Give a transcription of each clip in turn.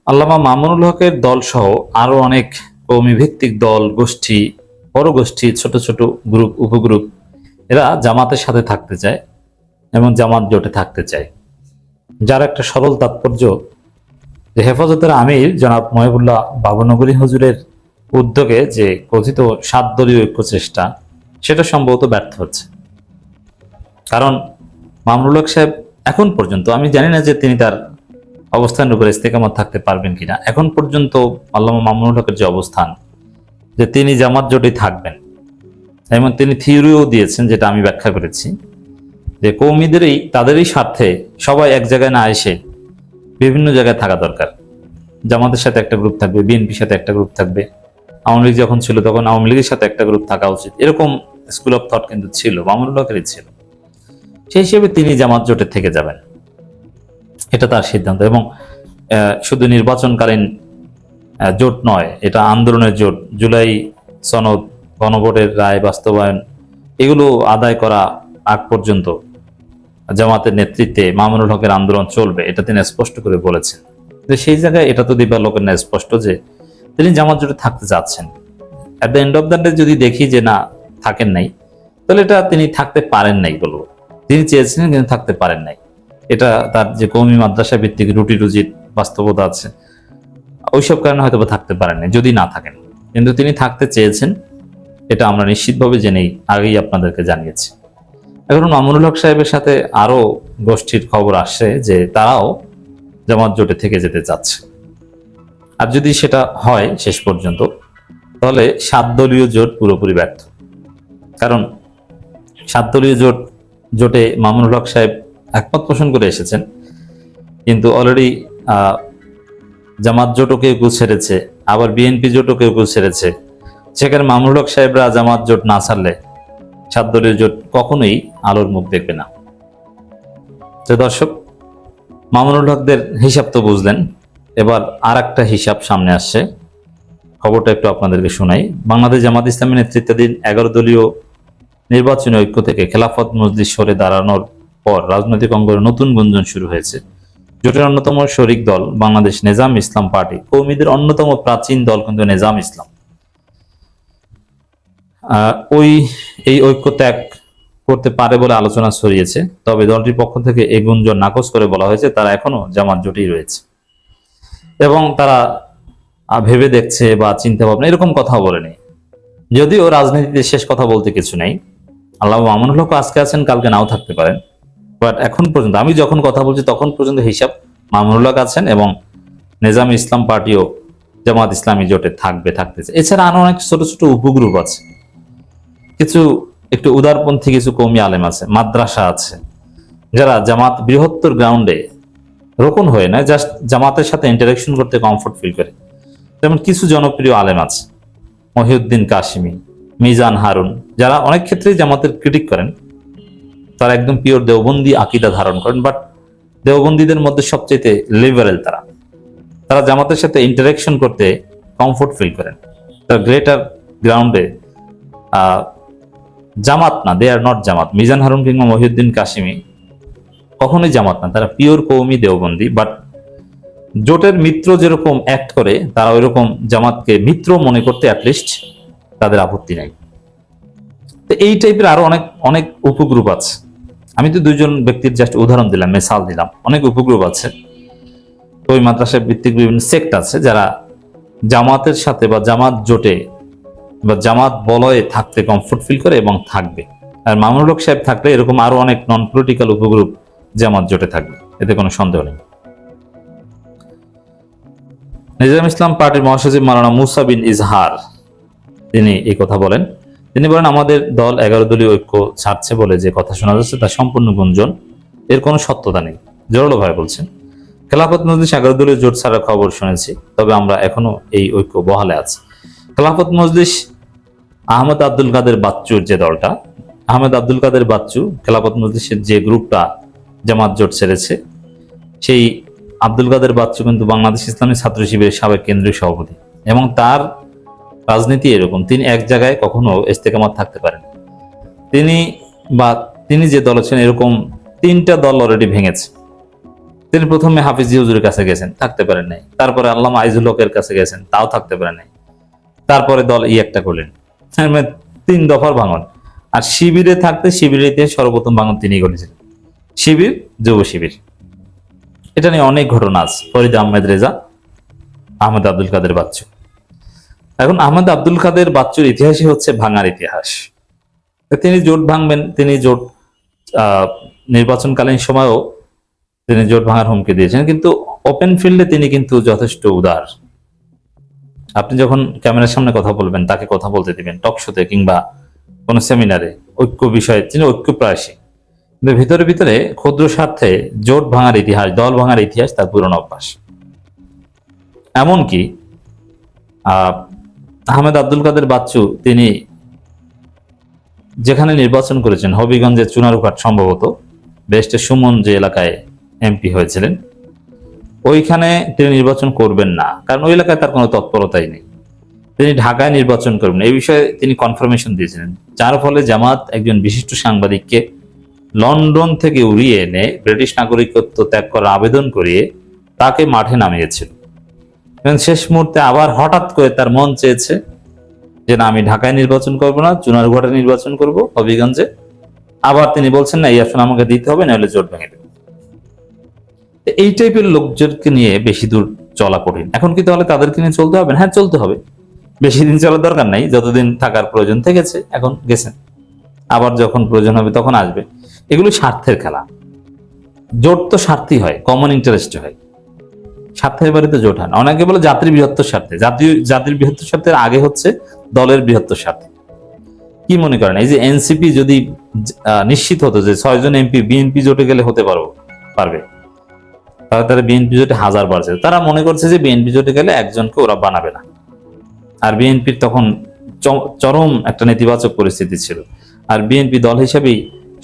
আল্লামা মামুনুল হকের দল সহ আরো অনেক কওমি ভিত্তিক দল, গোষ্ঠী, বড় গোষ্ঠী, ছোট ছোট গ্রুপ, উপগ্রুপ, এরা জামাতের সাথে থাকতে চায় এবং জামাত জোটে থাকতে চায়, যার একটা সরল তাৎপর্য যে হেফাজতের আমির জনাব মহিবুল্লাহ বাবুনগরী হুজুরের উদ্যোগে যে কথিত ৭ দলীয় ঐক্য চেষ্টা, সেটা সম্ভবত ব্যর্থ হচ্ছে। কারণ মামুনুল হক সাহেব এখন পর্যন্ত, আমি জানি না যে তিনি তার অবস্থানের উপরে ইস্তেকামত থাকতে পারবেন কিনা, এখন পর্যন্ত আল্লামা মামুনুল হকের যে অবস্থান যে তিনি জামাত জোটে থাকবেন, এবং তিনি থিওরিও দিয়েছেন, যেটা আমি ব্যাখ্যা করেছি, যে কৌমিদেরই তাদেরই স্বার্থে সবাই এক জায়গায় না এসে বিভিন্ন জায়গায় থাকা দরকার। জামাতের সাথে একটা গ্রুপ থাকবে, বিএনপির সাথে একটা গ্রুপ থাকবে, আওয়ামী লীগ যখন ছিল তখন আওয়ামী লীগের সাথে একটা গ্রুপ থাকা উচিত, এরকম স্কুল অফ থট কিন্তু ছিল, মামুনুল হকেরই ছিল। সেই হিসেবে তিনি জামাত জোটে থেকে যাবেন, এটা তার সিদ্ধান্ত। এবং শুধু নির্বাচনকালীন জোট নয়, এটা আন্দোলনের জোট। জুলাই সনদ, গণভোটের রায় বাস্তবায়ন, এগুলো আদায় করা আগ পর্যন্ত জামাতের নেতৃত্বে মামুনুল হকের আন্দোলন চলবে, এটা তিনি স্পষ্ট করে বলেছেন। সেই জায়গায় এটা তো দিবার লোকের না স্পষ্ট যে তিনি জামাত জোটে থাকতে চাচ্ছেন। At the end of the day যদি দেখি যে না, থাকেন নাই, তাহলে এটা তিনি থাকতে পারেন নাই বলবো। তিনি চেয়েছিলেন কিন্তু থাকতে পারেন নাই। এটা তার যে কওমি মাদ্রাসা ভিত্তিক রুটি রুজির বাস্তবতা আছে, ওইসব কারণে হয়তো থাকতে পারেন নাই, যদি না থাকেন। কিন্তু তিনি থাকতে চেয়েছেন, এটা আমরা নিশ্চিতভাবে জেনেই আগেই আপনাদেরকে জানিয়েছি। এখন মামুনুল হক সাহেবের সাথে আরো গোষ্ঠীর খবর আসছে যে তারাও জামাত জোটে থেকে যেতে চাচ্ছে। আর যদি সেটা হয় শেষ পর্যন্ত, তাহলে ৭ দলীয় জোট পুরোপুরি ব্যর্থ। কারণ ৭ দলীয় জোটে মামুনুল হক সাহেব একমত পোষণ করে এসেছেন, কিন্তু অলরেডি জামাত জোটও কেউ ছেড়েছে, আবার বিএনপি জোটও কেউ ছেড়েছে। সেখানে মামুনুল হক সাহেবরা জামাত জোট না ছাড়লে ৭ দলীয় জোট কখনোই আলোর মুখ দেখবে না। তো দর্শক, মামুনুল হকদের হিসাব তো বুঝলেন, এবার আর একটা হিসাব সামনে আসছে, খবরটা একটু আপনাদেরকে শোনাই। বাংলাদেশ জামাত ইসলামী নেতৃত্বাধীন 11 দলীয় নির্বাচনী ঐক্য থেকে খেলাফত মজলিস সরে দাঁড়ানোর পর রাজনৈতিক অঙ্গনে নতুন গুঞ্জন শুরু হয়েছে। জোটের অন্যতম শরিক দল বাংলাদেশ নেজাম ইসলাম পার্টি, কওমিদের অন্যতম প্রাচীন দল কিন্তু নেজাম ইসলাম, এই ঐক্য ত্যাগ করতে পারে বলে আলোচনা ছড়িয়েছে। তবে দলটির পক্ষ থেকে এই গুঞ্জন নাকচ করে বলা হয়েছে তারা এখনো জামাত জোটেই রয়েছে এবং তারা ভেবে দেখছে বা চিন্তা ভাবনা, এরকম কথা বলেনি। যদিও রাজনীতিতে শেষ কথা বলতে কিছু নেই, আল্লামা মামুনুল হক আজকে আছেন, কালকে নাও থাকতে পারেন। বাট এখন পর্যন্ত আমি যখন কথা বলছি তখন পর্যন্ত হিসাব মামুনুল হক আছেন এবং নেজাম ইসলাম পার্টিও জামাত ইসলামী জোটে থাকতেছে। এছাড়া আরো অনেক ছোট ছোট উপগ্রুপ আছে, কিছু একটু উদারপন্থী কিছু কওমি আলেম আছে, মাদ্রাসা আছে, যারা জামাত বৃহত্তর গ্রাউন্ডে রোকন হয়ে না, জাস্ট জামাতের সাথে ইন্টারাকশন করতে কমফোর্ট ফিল করে। যেমন কিছু জনপ্রিয় আলেম আছে, মহিউদ্দিন কাশিমি, মিজান হারুন, যারা অনেক ক্ষেত্রেই জামাতের ক্রিটিক করেন, তারা একদম পিওর দেওবন্দি আকীদা ধারণ করেন, বাট দেওবন্দীদের মধ্যে সবচেয়ে লিবারেল। তারা জামাতের সাথে ইন্টারাকশন করতে কমফোর্ট ফিল করেন। তারা গ্রেটার গ্রাউন্ডে জামাত না, দে আর নট জামাত। মিজান হারুন কিংবা মহিউদ্দিন কাশিমি কখনোই জামাত না, তারা পিওর কওমি দেওবন্দি। বাট জোটের মিত্র যেরকম অ্যাক্ট করে, তারা ওইরকম জামাতকে মিত্র মনে করতে অ্যাটলিস্ট তাদের আপত্তি নাই। তো এই টাইপের আরো অনেক অনেক উপগ্রুপ আছে। আমি তো 2জন ব্যক্তির জাস্ট উদাহরণ দিলাম, মেসাল দিলাম। অনেক উপগ্রুপ আছে, ওই মাদ্রাসা ভিত্তিক বিভিন্ন সেক্ট আছে, যারা জামাতের সাথে বা জামাত জোটে বা জামাত বলয়ে থাকতে কমফোর্ট ফিল করে এবং থাকবে। আর মামুনুল হক সাহেব থাকলে এরকম আরো অনেক নন পলিটিক্যাল উপগ্রুপ জামাত জোটে থাকবে, এতে কোনো সন্দেহ নেই। নিজাম ইসলাম পার্টির মহাসচিব মাওলানা মুসা বিন ইজহার তিনি এই কথা বলেন। তিনি বলেন, আমাদের দল 11 দলীয় ঐক্য ছাড়ছে বলে যে কথা শোনা যাচ্ছে তা সম্পূর্ণ গুঞ্জন, এর কোনো সত্যতা নেই। জোরালো ভাবে বলছেন, খেলাফত মজলিস 11 দলীয় জোট ছাড়ার খবর শুনেছি, তবে আমরা এখনো এই ঐক্য বহালে আছি। খেলাফত মজলিস আহমেদ আব্দুল কাদের বাচ্চুর যে দলটা, আহমেদ আব্দুল কাদের বাচ্চু খেলাফত মজলিসের যে গ্রুপটা জামাত জোট ছেড়েছে, সেই আব্দুল কাদের বাচ্চু কিন্তু বাংলাদেশ ইসলামী ছাত্র শিবিরের সাবেক কেন্দ্রীয় সভাপতি, এবং তার রাজনীতি এরকম, তিনি এক জায়গায় কখনো ইস্তেকামাত থাকতে পারেন। তিনি যে দল ছিলেন, এরকম 3টা দল অলরেডি ভেঙেছে। তিনি প্রথমে হাফিজি হুজুরের কাছে গেছেন, থাকতে পারেন নাই। তারপরে আল্লামা আইজুল হকের কাছে গেছেন, তাও থাকতে পারেন নাই। তারপরে দল একটা করলেন, মানে 3 দফার ভাঙন। আর শিবিরে থাকতে শিবিরের ইতিহাস সর্বপ্রথম ভাঙন তিনি করেছিলেন, শিবির, যুব শিবির। এটা নিয়ে অনেক ঘটনা আছে। ফরিদ আহমেদ রেজা, আহমেদ আব্দুল কাদের বাচ্চু। এখন আহমেদ আব্দুল কাদের বাচ্চুর ইতিহাসই হচ্ছে ভাঙার ইতিহাস। তিনি জোট ভাঙবেন, তিনি জোট নির্বাচনকালীন সময়েও তিনি জোট ভাঙার হুমকি দিয়েছেন, কিন্তু ওপেন ফিল্ডে তিনি কিন্তু যথেষ্ট উদার। আপনি যখন ক্যামেরার সামনে কথা বলবেন, তাকে কথা বলতে দিবেন টক শোতে কিংবা কোনো সেমিনারে, ঐক্য বিষয়ে তিনি ঐক্যপ্রায়সী। কিন্তু ভিতরে ভিতরে ক্ষুদ্র স্বার্থে জোট ভাঙার ইতিহাস, দল ভাঙার ইতিহাস তার পুরনো অভ্যাস। এমনকি আহমেদ আব্দুল কাদের বাচ্চু তিনি যেখানে নির্বাচন করেছেন, হবিগঞ্জের চুনারুঘাট, সম্ভবত বেস্টে সুমন যে এলাকায় এমপি হয়েছিলেন, ওইখানে তিনি নির্বাচন করবেন না, কারণ ওই এলাকায় তার কোনো তৎপরতাই নেই। তিনি ঢাকায় নির্বাচন করবেন, এই বিষয়ে তিনি কনফার্মেশন দিয়েছিলেন, যার ফলে জামাত একজন বিশিষ্ট সাংবাদিককে লন্ডন থেকে উড়িয়ে এনে ব্রিটিশ নাগরিকত্ব ত্যাগ করার আবেদন করিয়ে তাকে মাঠে নামিয়েছিল। এবং শেষ মুহূর্তে আবার হঠাৎ করে তার মন চেয়েছে যে না, আমি ঢাকায় নির্বাচন করব না, চুনারুঘাটে নির্বাচন করব, হবিগঞ্জে। আবার তিনি বলছেন না, এই আসন আমাকে দিতে হবে, নাহলে জোট ভেঙে দেবে। এই টাইপের লোকজনকে নিয়ে বেশি দূর চলা কঠিন। এখন কি তাহলে তাদেরকে নিয়ে চলতে হবে? হ্যাঁ, চলতে হবে। বেশি দিন চলার দরকার নাই, যতদিন থাকার প্রয়োজন থেকেছে, এখন গেছেন, আবার যখন প্রয়োজন হবে তখন আসবে। এগুলো স্বার্থের খেলা। জোট তো স্বার্থই হয়, কমন ইন্টারেস্টে হয়, স্বার্থের বাড়িতে জোট হয় না। অনেকে বলে জাতির বৃহত্তর স্বার্থে। জাতির বৃহত্তর স্বার্থের আগে হচ্ছে দলের বৃহত্তর স্বার্থে। কি মনে করেন, এই যে এনসিপি যদি নিশ্চিত হতো যে 6 জন এমপি বিএনপি জোটে গেলে পারবে, তাহলে তারা বিএনপি জোটে 1000 বাড়ছে। তারা মনে করছে যে বিএনপি জোটে গেলে একজনকে ওরা বানাবে না। আর বিএনপির তখন চরম একটা নেতিবাচক পরিস্থিতি ছিল, আর বিএনপি দল হিসেবেই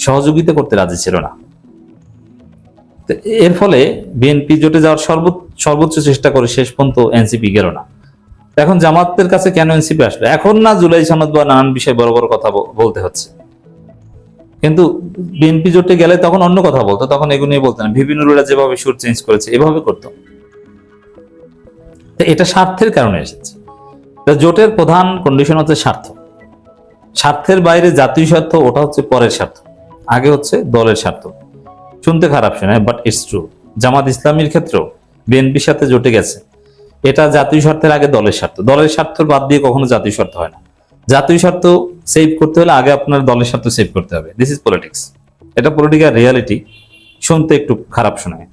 সহযোগিতা করতে রাজি ছিল না। এর ফলে বিএনপি জোটে যাওয়ার সর্বোচ্চ চেষ্টা করে শেষ পর্যন্ত এনসিপি গেল না। এখন জামাতের কাছে কেন এনসিপি আসলো? এখন না জুলাই সনদ বা নানান বিষয়ে বড় বড় কথা বলতে হচ্ছে, কিন্তু বিএনপি জোটে গেলে তখন অন্য কথা বলতো, তখন এগুলো নিয়ে বলতো না। বিভিন্ন রুরা যেভাবে সুর চেঞ্জ করেছে, এভাবে করতো। এটা স্বার্থের কারণে এসেছে। জোটের প্রধান কন্ডিশন হচ্ছে স্বার্থ। স্বার্থের বাইরে জাতীয় স্বার্থ, ওটা হচ্ছে পরের স্বার্থ, আগে হচ্ছে দলের স্বার্থ। শুনতে খারাপ শোনায়, বাট ইটস ট্রু। জামাত ইসলামীর ক্ষেত্রেও বিএনপির সাথে জোটে গেছে, এটা জাতীয় স্বার্থের আগে দলের স্বার্থ। দলের স্বার্থ বাদ দিয়ে কখনো জাতীয় স্বার্থ হয় না। জাতীয় স্বার্থ সেভ করতে হলে আগে আপনার দলের স্বার্থ সেভ করতে হবে। This is politics. এটা পলিটিক্যাল রিয়ালিটি, শুনতে একটু খারাপ শোনায়।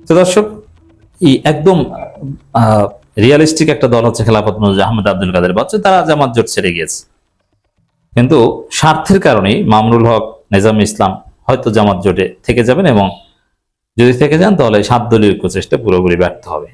তো দর্শক, একদম রিয়ালিস্টিক একটা দল হচ্ছে খেলাফত মজলিস, আহমেদ আব্দুল কাদের বাচ্চু। তারা জামাত জোট ছেড়ে গিয়েছে, কিন্তু স্বার্থের কারণেই মামুনুল হক, নিজাম ইসলাম হয়তো জামাত জোটে থেকে যাবেন, এবং যদি থেকে যান তাহলে 7 দলীয় ঐক্য চেষ্টা পুরোপুরি ব্যর্থ হবে।